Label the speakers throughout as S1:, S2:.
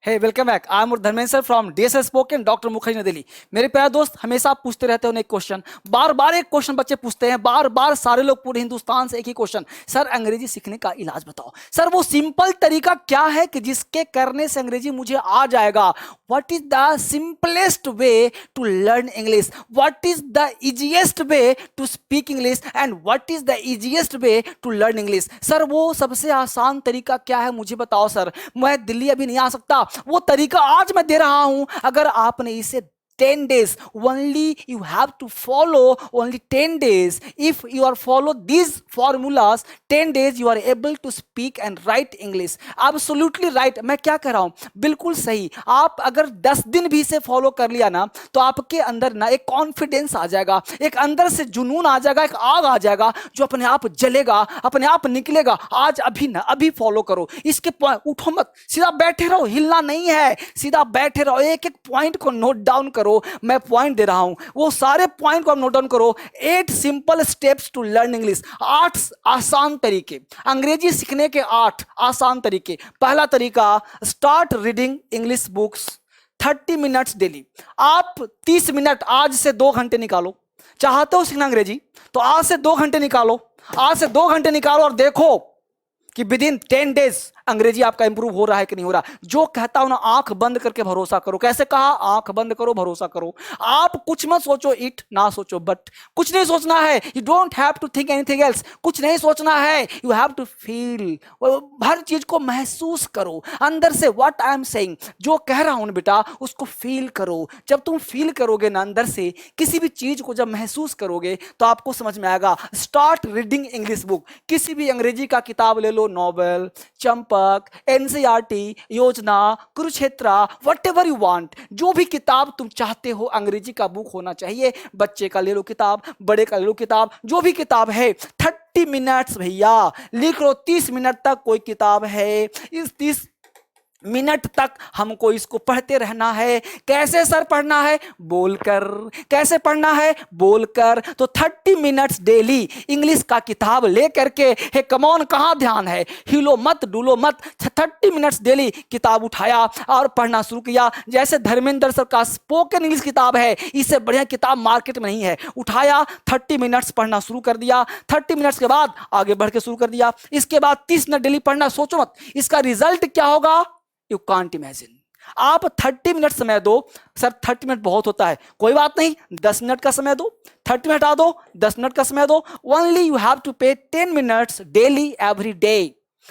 S1: Hey welcome back. I am Dharmendra sir from DSS spoken doctor Mukherjee Nai Delhi. मेरे प्यारे दोस्त, हमेशा आप पूछते रहते हो एक क्वेश्चन, बार बार एक क्वेश्चन बच्चे पूछते हैं, बार बार सारे लोग पूरे हिंदुस्तान से एक ही क्वेश्चन, सर अंग्रेजी सीखने का इलाज बताओ। सर वो सिंपल तरीका क्या है कि जिसके करने से अंग्रेजी मुझे आ जाएगा? What is the simplest way to learn English? What is the easiest way to speak English? And what is the easiest way to learn English? Sir वो सबसे आसान तरीका क्या है मुझे बताओ सर। मैं दिल्ली अभी नहीं आ सकता, वो तरीका आज मैं दे रहा हूं। अगर आपने इसे 10 days only, you have to follow only 10 days. If you are follow these formulas 10 days, you are able to speak and write English. Absolutely right। मैं क्या कह रहा हूं, बिल्कुल सही। आप अगर 10 दिन भी इसे फॉलो कर लिया ना, तो आपके अंदर ना एक कॉन्फिडेंस आ जाएगा, एक अंदर से जुनून आ जाएगा, एक आग आ जाएगा जो अपने आप जलेगा, अपने आप निकलेगा। आज अभी ना अभी फॉलो करो इसके पॉइंट। उठो मत, सीधा बैठे रहो, हिलना नहीं है, सीधा बैठे रहो, एक एक पॉइंट को नोट डाउन करो। मैं पॉइंट दे रहा हूं, वो सारे पॉइंट को आप नोट डाउन करो। 8 simple steps to learn English. 8 आसान तरीके, अंग्रेजी सीखने के 8 आसान तरीके। पहला तरीका, start reading English books 30 minutes daily. आप 30 मिनट आज से 2 घंटे निकालो। चाहते हो सीखना अंग्रेजी तो आज से 2 घंटे निकालो, आज से 2 घंटे निकालो और देखो कि विद इन 10 डेज अंग्रेजी आपका इंप्रूव हो रहा है कि नहीं हो रहा। जो कहता हूं ना, आंख बंद करके भरोसा करो। कैसे कहा? आंख बंद करो, भरोसा करो। आप कुछ मत सोचो, इट ना सोचो, बट कुछ नहीं सोचना है। You don't have to think anything else. कुछ नहीं सोचना है, यू हैव टू फील। हर चीज को महसूस करो अंदर से। व्हाट आई एम सेइंग, जो कह रहा हूं बेटा उसको फील करो। जब तुम फील करोगे ना अंदर से, किसी भी चीज को जब महसूस करोगे तो आपको समझ में आएगा। Start reading English book. किसी भी अंग्रेजी का किताब ले लो, नॉवेल, चंपक, एनसीईआरटी, योजना, कुरुक्षेत्र, व्हाटएवर यू वांट। जो भी किताब तुम चाहते हो अंग्रेजी का बुक होना चाहिए। बच्चे का ले लो किताब, बड़े का ले लो किताब, जो भी किताब है। 30 मिनट्स भैया लिख लो। 30 मिनट तक कोई किताब है, इस 30 मिनट तक हमको इसको पढ़ते रहना है। कैसे सर पढ़ना है? बोलकर। कैसे पढ़ना है? बोलकर। तो 30 मिनट्स डेली इंग्लिश का किताब लेकर के, हे कमॉन, कहां ध्यान है? हिलो मत, डुलो मत। 30 मिनट्स डेली किताब उठाया और पढ़ना शुरू किया। जैसे धर्मेंद्र सर का स्पोकन इंग्लिश किताब है, इससे बढ़िया किताब मार्केट में नहीं है। उठाया, 30 मिनट्स पढ़ना शुरू कर दिया। 30 मिनट्स के बाद आगे बढ़ के शुरू कर दिया। इसके बाद 30 मिनट डेली पढ़ना। सोचो मत इसका रिजल्ट क्या होगा, यू कांट इमेजिन। आप 30 मिनट समय दो। सर 30 मिनट बहुत होता है, कोई बात नहीं, 10 मिनट का समय दो। 30 मिनट आ दो, 10 मिनट का समय दो। ओनली यू हैव टू पे 10 minutes daily every day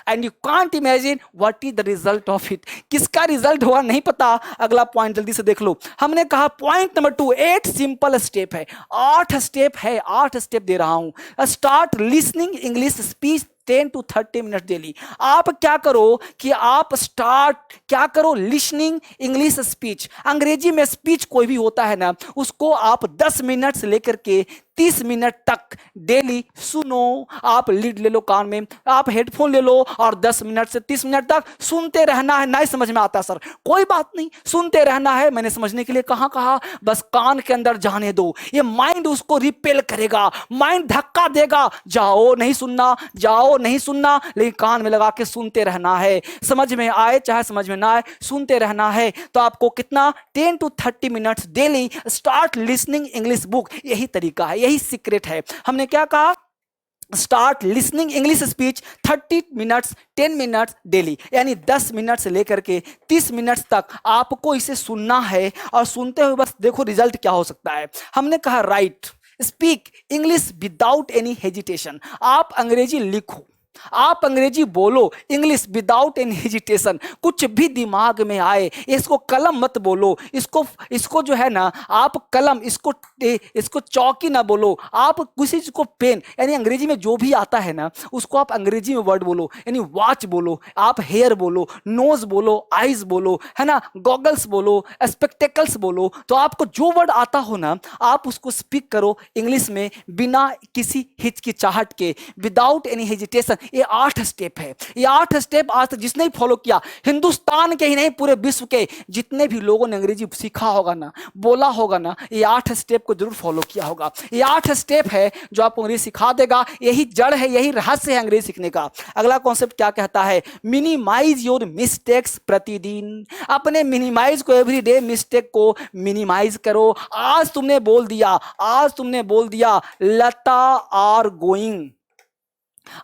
S1: and you can't imagine what is the result of it. किसका रिजल्ट हुआ नहीं पता। अगला पॉइंट जल्दी से देख लो। हमने कहा पॉइंट नंबर 2, 8 सिंपल स्टेप है। 8 स्टेप है, 8 स्टेप दे रहा हूं। Start listening English speech 10 to 30 minute daily. आप क्या करो कि आप स्टार्ट क्या करो, लिसनिंग इंग्लिश स्पीच। अंग्रेजी में स्पीच कोई भी होता है ना, उसको आप 10 मिनट से लेकर के 30 मिनट तक डेली सुनो। आप लीड ले लो कान में, आप हेडफोन ले लो और 10 मिनट से 30 मिनट तक सुनते रहना है। नहीं समझ में आता सर, कोई बात नहीं, सुनते रहना है। मैंने समझने के लिए कहाँ कहा, बस कान के अंदर जाने दो। ये माइंड उसको रिपेल करेगा, माइंड धक्का देगा, जाओ नहीं सुनना, जाओ नहीं सुनना, लेकिन कान में लगा के सुनते रहना है। समझ में आए चाहे समझ में ना आए, सुनते रहना है। तो आपको कितना, 10 to 30 minutes daily start listening English book. यही तरीका है, यही सीक्रेट है। हमने क्या कहा, start listening English speech 30 minutes 10 minutes daily, यानी 10 मिनट से लेकर के 30 मिनट्स तक आपको इसे सुनना है। और सुनते हुए बस देखो रिजल्ट क्या हो सकता है। हमने कहा right speak English without any hesitation. आप अंग्रेजी लिखो, आप अंग्रेजी बोलो, इंग्लिश विदाउट एनी हेजिटेशन। कुछ भी दिमाग में आए, इसको कलम मत बोलो, इसको जो है ना आप कलम, इसको चौकी ना बोलो। आप किसी चीज को पेन, यानी अंग्रेजी में जो भी आता है ना उसको आप अंग्रेजी में वर्ड बोलो। यानी वॉच बोलो, आप हेयर बोलो, नोज बोलो, आईज बोलो, है ना, गॉगल्स बोलो, स्पेक्टेकल्स बोलो। तो आपको जो वर्ड आता हो ना आप उसको स्पीक करो इंग्लिश में बिना किसी हिचकिचाहट के, विदाउट एनी हेजिटेशन। ये 8 स्टेप है। ये 8 स्टेप आज तक जिसने भी फॉलो किया, हिंदुस्तान के ही नहीं पूरे विश्व के जितने भी लोगों ने अंग्रेजी सीखा होगा ना, बोला होगा ना, ये 8 स्टेप को जरूर फॉलो किया होगा। ये 8 स्टेप है जो आपको अंग्रेजी सिखा देगा। यही जड़ है, यही रहस्य है अंग्रेजी सीखने का। अगला कॉन्सेप्ट क्या कहता है? मिनिमाइज योर मिस्टेक्स प्रतिदिन। अपने मिनिमाइज को, एवरीडे मिस्टेक को मिनिमाइज करो। आज तुमने बोल दिया, आज तुमने बोल दिया लता आर गोइंग,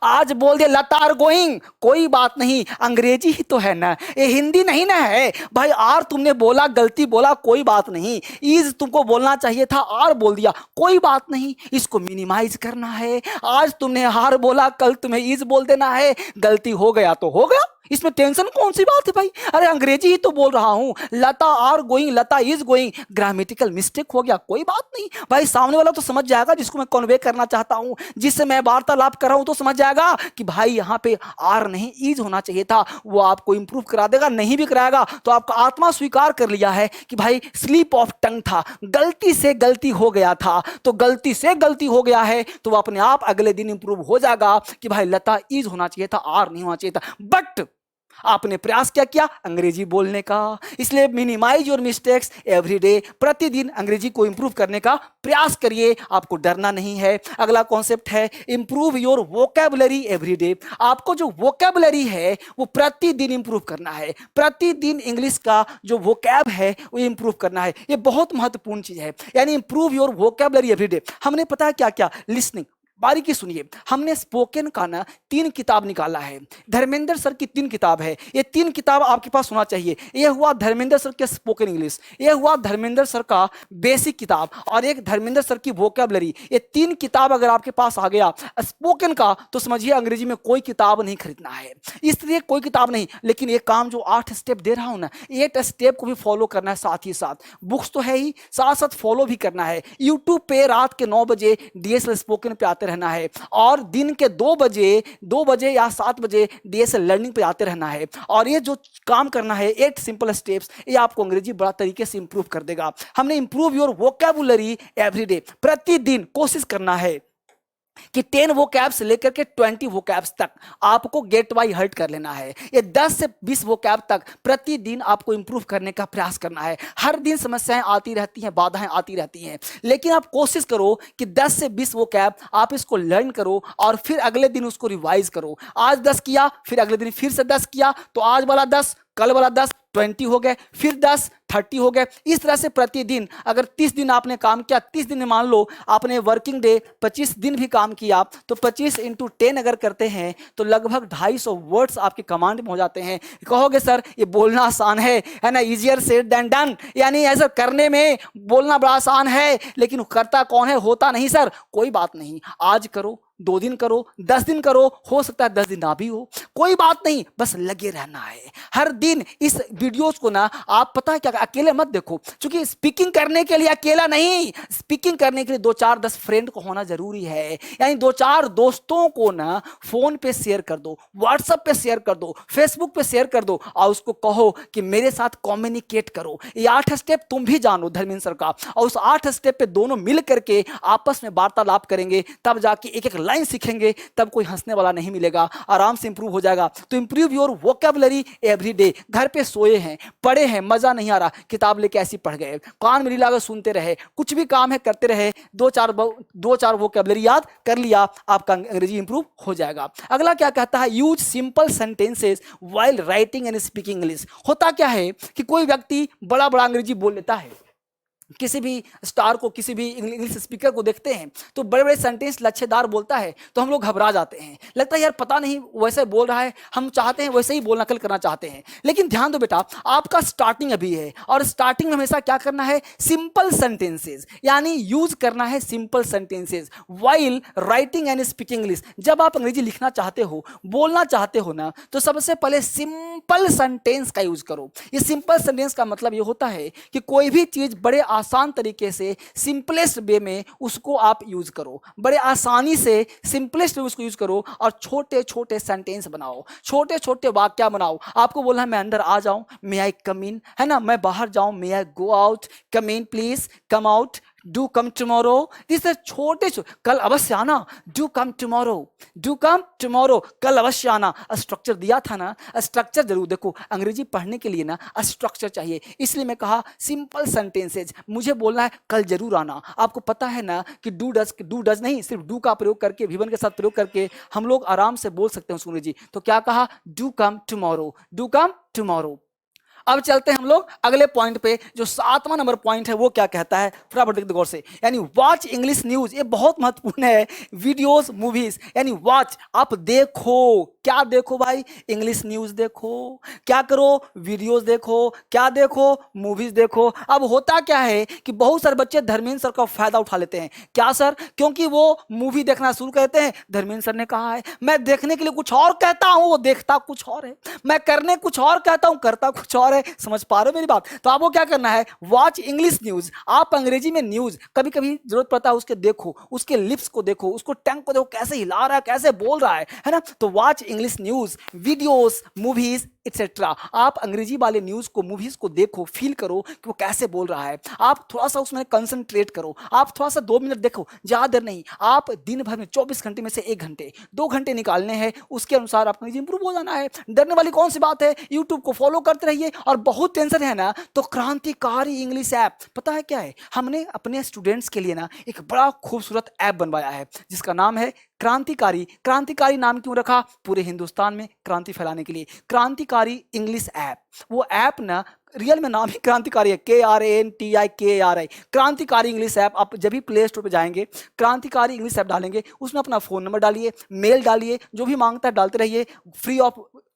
S1: आज बोल दिया लता आर गोइंग, कोई बात नहीं, अंग्रेजी ही तो है ना, ये हिंदी नहीं ना है भाई। आर तुमने बोला, गलती बोला, कोई बात नहीं। इज तुमको बोलना चाहिए था, आर बोल दिया, कोई बात नहीं। इसको मिनिमाइज करना है। आज तुमने आर बोला, कल तुम्हें इज बोल देना है। गलती हो गया तो हो गया, इसमें टेंशन कौन सी बात है भाई? अरे अंग्रेजी ही तो बोल रहा हूं, Lata are going, Lata is going, grammatical mistake हो गया, कोई बात नहीं भाई। सामने वाला तो समझ जाएगा जिसको मैं कन्वे करना चाहता हूं, जिससे मैं वार्तालाप कर रहा हूं, तो समझ जाएगा कि भाई यहां पे आर नहीं इज होना चाहिए था। वो आपको इंप्रूव करा देगा। नहीं भी कराएगा तो आपका आत्मा स्वीकार कर लिया है कि भाई स्लिप ऑफ टंग था, गलती से गलती हो गया था, तो गलती से गलती हो गया है तो वो अपने आप अगले दिन इंप्रूव हो जाएगा कि भाई लता इज होना चाहिए था, आर नहीं होना चाहिए था। बट आपने प्रयास क्या किया? अंग्रेजी बोलने का। इसलिए मिनिमाइज योर मिस्टेक्स एवरीडे, प्रतिदिन अंग्रेजी को इंप्रूव करने का प्रयास करिए, आपको डरना नहीं है। अगला कॉन्सेप्ट है इंप्रूव योर वोकैबुलरी एवरीडे। आपको जो वोकैबुलरी है वो प्रतिदिन इंप्रूव करना है। प्रतिदिन इंग्लिश का जो वोकैब है वो इंप्रूव करना है। ये बहुत महत्वपूर्ण चीज है, यानी इंप्रूव योर वोकैबुलरी एवरीडे। हमने पता है क्या क्या? लिसनिंग, बारीकी सुनिए, हमने स्पोकन का ना 3 किताब निकाला है। धर्मेंद्र सर की 3 किताब है। ये 3 किताब आपके पास होना चाहिए। ये हुआ धर्मेंद्र सर के स्पोकन इंग्लिश, ये हुआ धर्मेंद्र सर का बेसिक किताब, और एक धर्मेंद्र सर की वोकैबुलरी। ये 3 किताब अगर आपके पास आ गया स्पोकन का, तो समझिए अंग्रेजी में कोई किताब नहीं खरीदना है। इसलिए कोई किताब नहीं, लेकिन ये काम जो 8 स्टेप दे रहा हूं ना, 8 स्टेप को भी फॉलो करना है। साथ ही साथ बुक्स तो है ही, साथ साथ फॉलो भी करना है। यूट्यूब पे रात के 9 बजे डीएसएल स्पोकन पे आते रहना है, और दिन के 2 बजे या 7 बजे डीएसएल लर्निंग पे आते रहना है। और ये जो काम करना है 8 सिंपल स्टेप्स, ये आपको अंग्रेजी बड़ा तरीके से इंप्रूव कर देगा। हमने इंप्रूव योर वोकैबुलरी एवरीडे, प्रतिदिन कोशिश करना है कि 10 वोकैब से लेकर के 20 वोकैब्स तक आपको गेट बाय हर्ट कर लेना है। ये 10 से 20 वोकैब तक प्रतिदिन आपको इंप्रूव करने का प्रयास करना है। हर दिन समस्याएं आती रहती हैं, बाधाएं आती रहती हैं, लेकिन आप कोशिश करो कि 10 से 20 वोकैब आप इसको लर्न करो और फिर अगले दिन उसको रिवाइज करो। आज 10 किया, फिर अगले दिन फिर से 10 किया, तो आज वाला 10, कल वाला 10, 20 हो गए, फिर 10, 30 हो गए। इस तरह से प्रतिदिन अगर 30 दिन आपने काम किया, 30 दिन में मान लो आपने वर्किंग डे 25 दिन भी काम किया, तो 25 × 10 अगर करते हैं तो लगभग 250 वर्ड्स आपके कमांड में हो जाते हैं। कहोगे सर ये बोलना आसान है ना, इजियर सेड देन डन, यानी ऐसा करने में बोलना बड़ा आसान है, लेकिन करता कौन है? होता नहीं सर। कोई बात नहीं, आज करो, 2 दिन करो, 10 दिन करो, हो सकता है 10 दिन ना भी हो, कोई बात नहीं, बस लगे रहना है हर दिन। इस वीडियोस को ना आप पता है क्या, अकेले मत देखो, क्योंकि स्पीकिंग करने के लिए अकेला नहीं, स्पीकिंग करने के लिए 2 4 10 फ्रेंड को होना जरूरी है। यानी 2 4 दोस्तों को ना फोन पे शेयर कर दो, व्हाट्सएप पे शेयर कर दो, फेसबुक पे शेयर कर दो, और उसको कहो कि मेरे साथ कम्युनिकेट करो। ये 8 स्टेप तुम भी जानो धर्मेंद्र सर का, और उस 8 स्टेप पे दोनों मिल करके आपस में वार्तालाप करेंगे, तब जाके एक एक लाइन सीखेंगे, तब कोई हंसने वाला नहीं मिलेगा, आराम से इंप्रूव हो जाएगा। तो इंप्रूव योर वोकैबुलरी एवरीडे। घर पे सोए हैं, पढ़े हैं, मजा नहीं आ रहा, किताब लेके ऐसे पढ़ गए, कान में लीला सुनते रहे, कुछ भी काम है करते रहे, 2 4 वोकैबुलरी याद कर लिया, आपका अंग्रेजी इंप्रूव हो जाएगा। अगला क्या कहता है? Use simple sentences while writing and speaking English. होता क्या है कि कोई व्यक्ति बड़ा बड़ा अंग्रेजी बोल लेता है, किसी भी स्टार को, किसी भी इंग्लिश स्पीकर को देखते हैं तो बड़े बड़े सेंटेंस लच्छेदार बोलता है, तो हम लोग घबरा जाते हैं, लगता है यार पता नहीं वैसे बोल रहा है, हम चाहते हैं वैसे ही बोलना, नकल करना चाहते हैं। लेकिन ध्यान दो बेटा, आपका स्टार्टिंग अभी है, और स्टार्टिंग में हमेशा क्या करना है? सिंपल सेंटेंसेस, यानी यूज करना है simple sentences while writing and speaking English. जब आप अंग्रेजी लिखना चाहते हो, बोलना चाहते हो ना, तो सबसे पहले सिंपल सेंटेंस का यूज करो। ये सिंपल सेंटेंस का मतलब ये होता है कि कोई भी चीज बड़े आसान तरीके से, सिंपलेस्ट वे में उसको आप यूज करो, बड़े आसानी से सिंपलेस्ट वे उसको यूज करो, और छोटे छोटे सेंटेंस बनाओ, छोटे छोटे वाक्य बनाओ। आपको बोलना है मैं अंदर आ जाऊं, मे आई कम इन, है ना, मैं बाहर जाऊं, may I go out, come in please, come out, do come tomorrow, this छोटे कल अवश्य आना, do come tomorrow, do come tomorrow, कल अवश्य आना। स्ट्रक्चर दिया था ना, स्ट्रक्चर जरूर देखो, अंग्रेजी पढ़ने के लिए ना स्ट्रक्चर चाहिए, इसलिए मैं कहा सिंपल सेंटेंसेज, मुझे बोलना है कल जरूर आना। आपको पता है ना कि डू डज नहीं, सिर्फ डू का प्रयोग करके, विवन के साथ प्रयोग करके हम लोग आराम से बोल सकते हैं उसको अंग्रेजी। तो क्या कहा, do come tomorrow, do come tomorrow. अब चलते हैं हम लोग अगले पॉइंट पे, जो 7वां नंबर पॉइंट है वो क्या कहता है, फटाफट देखते गौर से। यानी वॉच इंग्लिश न्यूज, ये बहुत महत्वपूर्ण है। वीडियोस मूवीज, यानी वॉच, आप देखो, क्या देखो भाई, इंग्लिश न्यूज देखो, क्या करो, वीडियोस देखो, क्या देखो, मूवीज देखो। अब होता क्या है कि बहुत सारे बच्चे धर्मेंद्र सर का फायदा उठा लेते हैं। क्या सर, क्योंकि वो मूवी देखना शुरू करते हैं, धर्मेंद्र सर ने कहा है, मैं देखने के लिए कुछ और कहता हूं, वो देखता कुछ और है, मैं करने कुछ और कहता हूं, करता कुछ और है। समझ पा रहे हो मेरी बात? तो आपको क्या करना है, वॉच इंग्लिश न्यूज, आप अंग्रेजी में न्यूज, कभी कभी जरूरत पड़ता है उसके देखो, उसके लिप्स को देखो, उसको टंग को देखो, कैसे हिला रहा है, कैसे बोल रहा है ना। तो watch English news, videos, movies etcetera. आप अंग्रेजी वाले न्यूज को, मूवीज को देखो, फील करो कि वो कैसे बोल रहा है, आप थोड़ा सा उसमें कंसंट्रेट करो, आप थोड़ा सा 2 मिनट देखो, ज्यादा देर नहीं। आप दिन भर में 24 घंटे में से 1 घंटे 2 घंटे निकालने हैं, उसके अनुसार आपको इंप्रूव हो जाना है। डरने वाली कौन सी बात है, यूट्यूब को फॉलो करते रहिए। और बहुत टेंशन है ना, तो क्रांतिकारी इंग्लिश ऐप, पता है क्या है, हमने अपने स्टूडेंट्स के लिए ना एक बड़ा खूबसूरत ऐप बनवाया है, जिसका नाम है क्रांतिकारी। क्रांतिकारी नाम क्यों रखा, पूरे हिंदुस्तान में क्रांति फैलाने के लिए, क्रांतिकारी इंग्लिश ऐप। वो ऐप ना रियल में नाम ही क्रांतिकारी है, KRANTIKARI, क्रांतिकारी इंग्लिश ऐप। आप जब भी प्ले स्टोर पे जाएंगे, क्रांतिकारी इंग्लिश ऐप डालेंगे, उसमें अपना फोन नंबर डालिए, मेल डालिए, जो भी मांगता है डालते रहिए,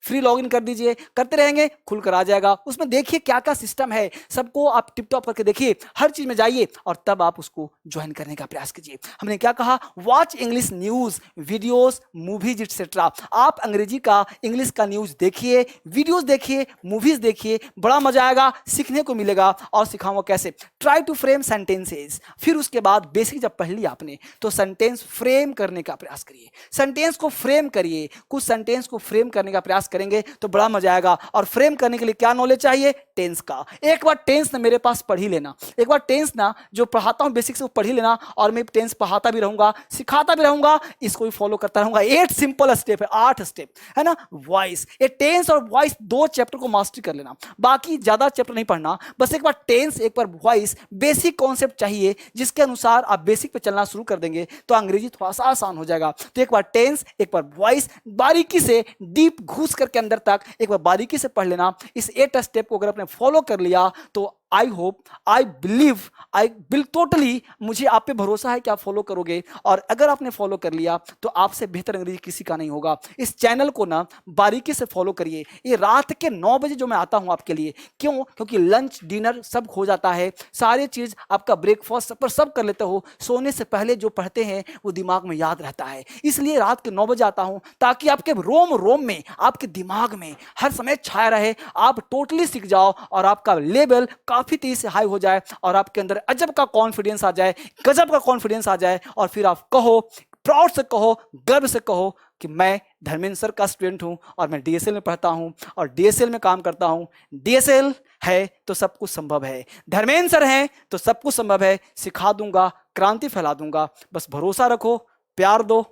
S1: फ्री लॉगिन कर दीजिए, करते रहेंगे, खुलकर आ जाएगा। उसमें देखिए क्या क्या सिस्टम है, सबको आप टिप टॉप करके देखिए, हर चीज में जाइए और तब आप उसको ज्वाइन करने का प्रयास कीजिए। हमने क्या कहा, watch English news, videos, movies etcetera. आप अंग्रेजी का, इंग्लिश का न्यूज देखिए, वीडियोस देखिए, मूवीज देखिए, बड़ा मजा आएगा, सीखने को मिलेगा। और सिखाऊंगा कैसे, ट्राई टू फ्रेम सेंटेंसेस। फिर उसके बाद बेसिक जब पढ़ लिया आपने, तो सेंटेंस फ्रेम करने का प्रयास करिए, सेंटेंस को फ्रेम करिए। कुछ सेंटेंस को फ्रेम करने का प्रयास करेंगे तो बड़ा मजा आएगा। और फ्रेम करने के लिए क्या नॉलेज चाहिए, टेंस का। एक बार टेंस ना मेरे पास पढ़ ही लेना, एक बार टेंस ना जो पढ़ाता हूं बेसिक से वो पढ़ ही लेना, और मैं टेंस पढ़ाता भी रहूंगा, सिखाता भी रहूंगा, इसको भी फॉलो करता रहूंगा। 8 सिंपल स्टेप है, 8 स्टेप है ना। वॉइस, ये टेंस और वॉइस 2 चैप्टर को मास्टरी कर लेना, बाकी ज्यादा चैप्टर नहीं पढ़ना, बस एक बार टेंस, एक बार वॉइस, बेसिक कॉन्सेप्ट चाहिए, जिसके अनुसार आप बेसिक पे चलना शुरू कर देंगे तो अंग्रेजी थोड़ा सा आसान हो जाएगा। तो एक बार टेंस, एक बार वॉइस, बारीकी से डीप घुस करके अंदर तक एक बार बारीकी से पढ़ लेना। इस 8 स्टेप को अगर आपने फॉलो कर लिया तो I hope, I believe, I will totally, मुझे आप पे भरोसा है कि आप फॉलो करोगे। और अगर आपने फॉलो कर लिया तो आपसे बेहतर अंग्रेजी किसी का नहीं होगा। इस चैनल को ना बारीकी से फॉलो करिए। ये रात के 9 बजे जो मैं आता हूं आपके लिए, क्यों, क्योंकि लंच डिनर सब हो जाता है, सारी चीज आपका ब्रेकफास्ट पर सब कर लेते हो, सोने से पहले जो पढ़ते हैं वो दिमाग में याद रहता है। इसलिए रात के 9 बजे आता हूं, ताकि आपके रोम रोम में, आपके दिमाग में हर समय छाया रहे, आप टोटली सीख जाओ और आपका लेवल काफी तेजी से हाई हो जाए, और आपके अंदर अजब का कॉन्फिडेंस आ जाए, गजब का कॉन्फिडेंस आ जाए, और फिर आप कहो, प्राउड से कहो, गर्व से कहो कि मैं धर्मेंद्र सर का स्टूडेंट हूं और मैं DSL में पढ़ता हूं और DSL में काम करता हूं। DSL है तो सब कुछ संभव है, धर्मेंद्र सर हैं तो सब कुछ संभव है। सिखा दूंगा, क्रांति फैला दूंगा, बस भरोसा रखो, प्यार दो,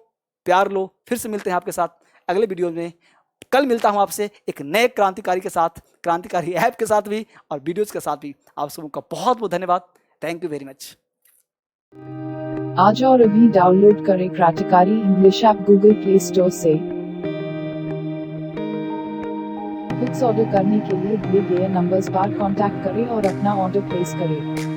S1: प्यार लो। फिर से मिलते हैं आपके साथ अगले वीडियो में। कल मिलता हूं आपसे एक नए क्रांतिकारी के साथ, क्रांतिकारी ऐप के साथ भी और वीडियोस के साथ भी। आप सबका बहुत बहुत धन्यवाद। Thank you very much.
S2: आज और अभी डाउनलोड करें क्रांतिकारी English app Google play store से। बुक्स ऑर्डर करने के लिए दिए गए नंबर्स पर कांटेक्ट करें और अपना ऑर्डर प्लेस करें।